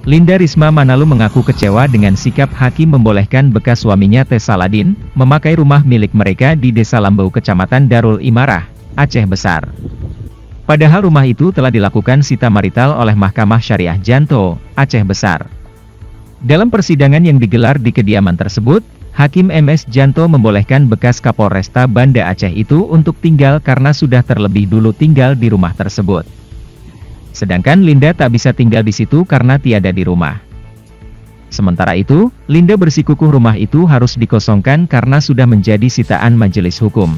Linda Risma Manalu mengaku kecewa dengan sikap hakim membolehkan bekas suaminya T. Saladin memakai rumah milik mereka di Desa Lambau Kecamatan Darul Imarah, Aceh Besar. Padahal rumah itu telah dilakukan sita marital oleh Mahkamah Syariah Janto, Aceh Besar. Dalam persidangan yang digelar di kediaman tersebut, Hakim MS Janto membolehkan bekas Kapolresta Banda Aceh itu untuk tinggal karena sudah terlebih dulu tinggal di rumah tersebut. Sedangkan Linda tak bisa tinggal di situ karena tiada di rumah. Sementara itu, Linda bersikukuh rumah itu harus dikosongkan karena sudah menjadi sitaan majelis hukum.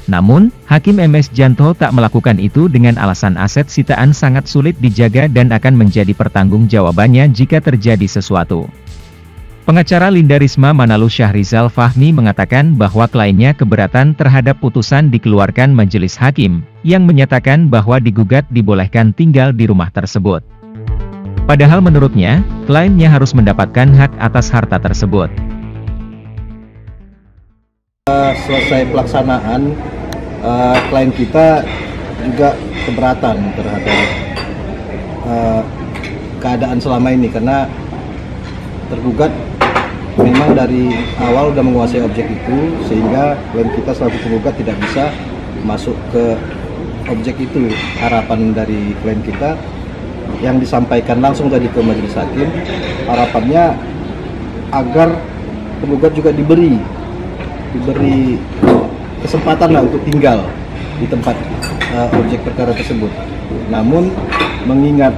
Namun, Hakim MS Janto tak melakukan itu dengan alasan aset sitaan sangat sulit dijaga dan akan menjadi pertanggungjawabannya jika terjadi sesuatu. Pengacara Linda Risma Manalu Syahrizal Fahmi mengatakan bahwa kliennya keberatan terhadap putusan dikeluarkan majelis hakim, yang menyatakan bahwa digugat dibolehkan tinggal di rumah tersebut. Padahal menurutnya, kliennya harus mendapatkan hak atas harta tersebut. Selesai pelaksanaan, klien kita juga keberatan terhadap keadaan selama ini, karena tergugat memang dari awal sudah menguasai objek itu, sehingga klien kita selaku penggugat tidak bisa masuk ke objek itu. Harapan dari klien kita yang disampaikan langsung tadi ke majelis hakim, harapannya agar penggugat juga diberi kesempatan lah untuk tinggal di tempat objek perkara tersebut. Namun mengingat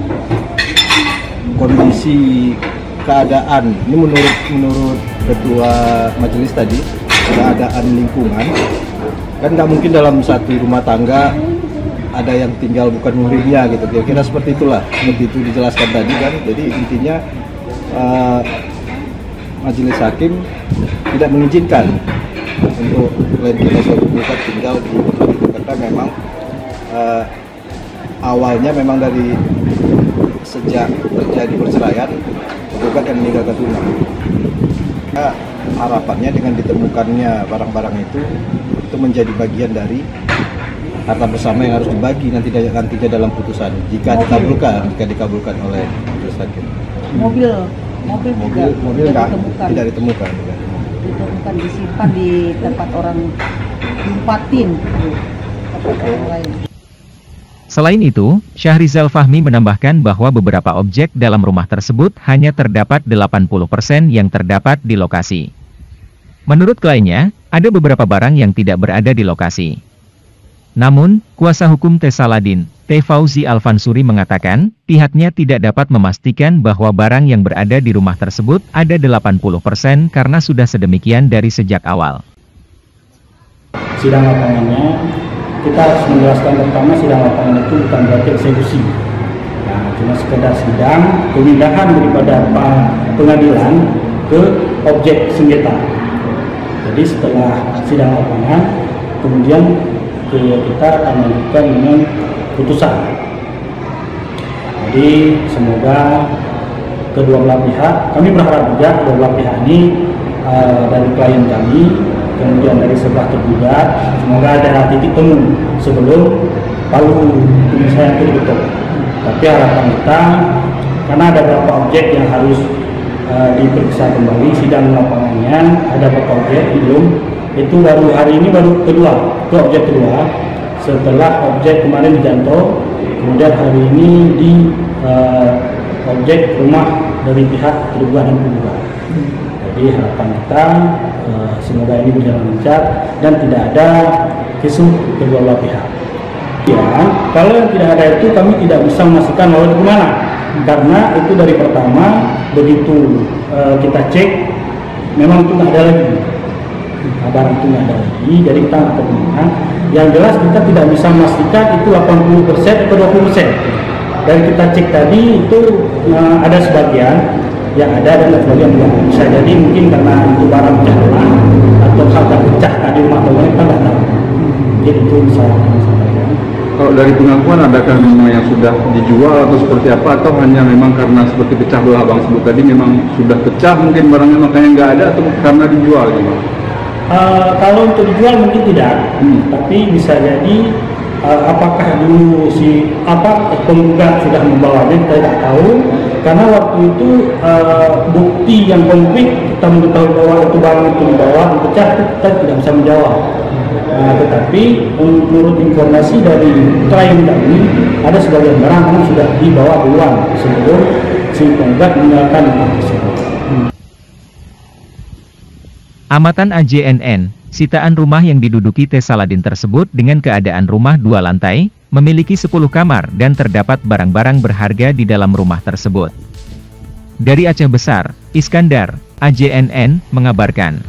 kondisi keadaan ini, menurut ketua majelis tadi, keadaan lingkungan kan nggak mungkin dalam satu rumah tangga ada yang tinggal bukan muhrimnya gitu, kira-kira seperti itulah, seperti itu dijelaskan tadi kan. Jadi intinya majelis hakim tidak mengizinkan untuk klien kita suatu penggugat tinggal di tempat itu, karena memang awalnya memang dari sejak terjadi perceraian penggugat yang meninggalkan rumah. Harapannya dengan ditemukannya barang-barang itu menjadi bagian dari harta bersama yang harus dibagi nantinya dalam putusan jika dikabulkan oleh majelis hakim. Mobil tidak ditemukan. Ditemukan disimpan di tempat orang tempatin tempat orang lain. Selain itu, Syahrizal Fahmi menambahkan bahwa beberapa objek dalam rumah tersebut hanya terdapat 80% yang terdapat di lokasi. Menurut kliennya, ada beberapa barang yang tidak berada di lokasi. Namun, kuasa hukum T. Saladin, T. Fauzi Alfansuri mengatakan, pihaknya tidak dapat memastikan bahwa barang yang berada di rumah tersebut ada 80% karena sudah sedemikian dari sejak awal. Sidang lapangannya, kita harus menjelaskan pertama, sidang lapangan itu bukan berarti eksekusi. Nah, cuma sekedar sidang pemindahan daripada pengadilan ke objek sengketa. Jadi setelah sidang lapangan, kemudian kita akan menentukan dengan putusan. Jadi semoga kedua belah pihak, kami berharap juga kedua belah pihak ini dari klien kami, kemudian dari sebelah tergugat, semoga ada titik temu sebelum palu penyelesaian itu ditutup. Tapi harapan kita, karena ada beberapa objek yang harus diperiksa kembali, sidang lapangannya ada beberapa objek belum, itu baru hari ini baru itu objek kedua setelah objek kemarin di Janto, kemudian hari ini di objek rumah dari pihak tergugat dan penggugat. Jadi harapan kita semoga ini berjalan lancar dan tidak ada kisruh kedua belah pihak. Ya, kalau yang tidak ada itu kami tidak bisa memastikan mau itu kemana, karena itu dari pertama begitu kita cek memang itu nggak ada lagi, barang itu nggak ada lagi, jadi kita nggak ketemukan. Yang jelas kita tidak bisa memastikan itu 80% atau 20%. Dari kita cek tadi itu ada sebagian yang ada dan sebagian tidak. Bisa jadi mungkin karena itu barang pecah atau harta pecah di rumah tangga, kita nggak tahu. Jadi itu bisa sampaikan. Kalau dari pengakuan, adakah memang yang sudah dijual atau seperti apa, atau hanya memang karena seperti pecah belah Bang sebut tadi memang sudah pecah mungkin barangnya makanya nggak ada, atau karena dijual gitu? Kalau untuk dijual mungkin tidak, tapi bisa jadi apakah dulu penggugat sudah membawanya, kita tidak tahu, karena waktu itu bukti yang konkret kita mengetahui bahwa itu barang itu dibawa dipecah, kita tidak bisa menjawab. Tetapi menurut informasi dari klien kami, ada sebagian barang yang sudah dibawa duluan sebelum si penggugat meninggalkan rumah tersebut. Amatan AJNN, sitaan rumah yang diduduki T. Saladin tersebut dengan keadaan rumah 2 lantai, memiliki 10 kamar dan terdapat barang-barang berharga di dalam rumah tersebut. Dari Aceh Besar, Iskandar, AJNN, mengabarkan.